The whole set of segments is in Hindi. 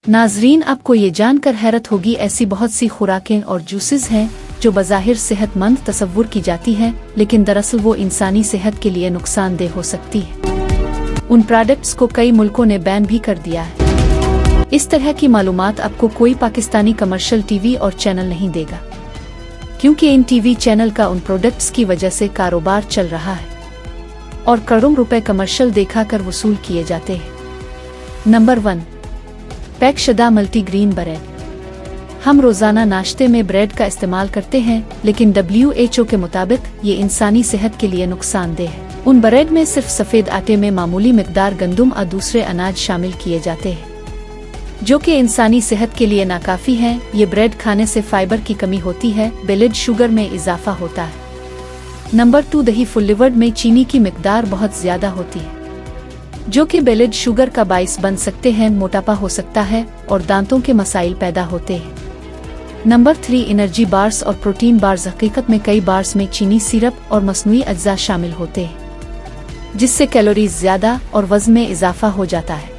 नाजरीन, आपको ये जानकर हैरत होगी, ऐसी बहुत सी खुराकें और जूसेस हैं जो बज़ाहिर सेहतमंद तस्वुर की जाती हैं, लेकिन दरअसल वो इंसानी सेहत के लिए नुकसानदेह हो सकती है। उन प्रोडक्ट्स को कई मुल्कों ने बैन भी कर दिया है। इस तरह की मालूमात आपको कोई पाकिस्तानी कमर्शियल टीवी और चैनल नहीं देगा, क्योंकि इन टीवी चैनल का उन प्रोडक्ट्स की वजह से कारोबार चल रहा है और करोड़ों रुपए कमर्शियल दिखाकर वसूल किए जाते हैं। नंबर 1, पैकशदा मल्टीग्रेन ब्रेड। हम रोजाना नाश्ते में ब्रेड का इस्तेमाल करते हैं, लेकिन WHO के मुताबिक ये इंसानी सेहत के लिए नुकसानदेह है। उन ब्रेड में सिर्फ सफेद आटे में मामूली मिकदार गंदम और दूसरे अनाज शामिल किए जाते हैं, जो कि इंसानी सेहत के लिए नाकाफी है। ये ब्रेड खाने से फाइबर की कमी होती है, ब्लड शुगर में इजाफा होता है। नंबर 2, दही फुल लिवर्ड में चीनी की मिकदार बहुत ज्यादा होती है, जो कि ब्लड शुगर का बाइस बन सकते हैं, मोटापा हो सकता है और दांतों के मसाइल पैदा होते हैं। नंबर 3, एनर्जी बार्स और प्रोटीन बार्स। हकीकत में कई बार्स में चीनी, सिरप और मसनूई अज्जा शामिल होते हैं, जिससे कैलोरीज ज्यादा और वजन में इजाफा हो जाता है।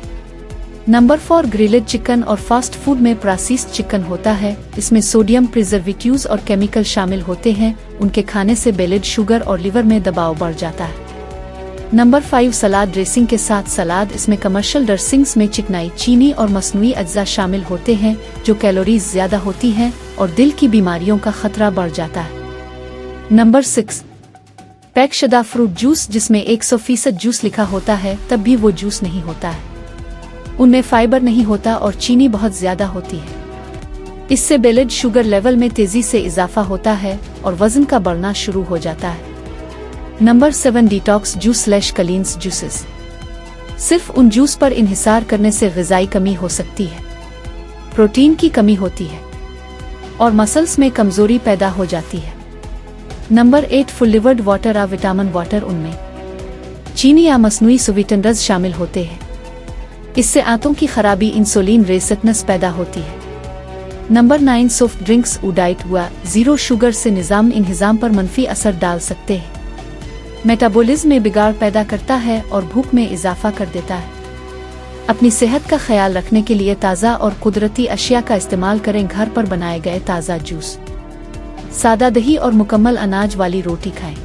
नंबर 4, ग्रिल्ड चिकन और फास्ट फूड में प्रोसेस्ड चिकन होता है। इसमें सोडियम प्रिजर्वेटिव्स और केमिकल शामिल होते हैं। उनके खाने से ब्लड शुगर और लिवर में दबाव बढ़ जाता है। नंबर 5, सलाद ड्रेसिंग के साथ सलाद। इसमें कमर्शियल ड्रेसिंग्स में चिकनाई, चीनी और मसनूई अज्जा शामिल होते हैं, जो कैलोरीज ज्यादा होती हैं और दिल की बीमारियों का खतरा बढ़ जाता है। नंबर 6, पैकशदा फ्रूट जूस, जिसमें 100% जूस लिखा होता है, तब भी वो जूस नहीं होता है। उनमें फाइबर नहीं होता और चीनी बहुत ज्यादा होती है। इससे ब्लड शुगर लेवल में तेजी से इजाफा होता है और वजन का बढ़ना शुरू हो जाता है। Number 7, detox juice / क्लींस juices. सिर्फ उन जूस पर इन्हिसार करने से ग़िज़ाई कमी हो सकती है, प्रोटीन की कमी होती है और मसल्स में कमजोरी पैदा हो जाती है। नंबर 8, फुल लिवर्ड वाटर या विटामिन वाटर। उनमें चीनी या मसनूई स्वीटनर्स शामिल होते हैं। इससे आंतों की खराबी, इंसुलिन रेजिस्टेंस पैदा होती है। Number 9, soft drinks. डाइट हुआ जीरो शुगर से निज़ाम इंहिज़ाम पर मनफी असर डाल सकते हैं, मेटाबॉलिज्म में बिगाड़ पैदा करता है और भूख में इजाफा कर देता है। अपनी सेहत का ख्याल रखने के लिए ताज़ा और कुदरती अशिया का इस्तेमाल करें। घर पर बनाए गए ताज़ा जूस, सादा दही और मुकम्मल अनाज वाली रोटी खाएं।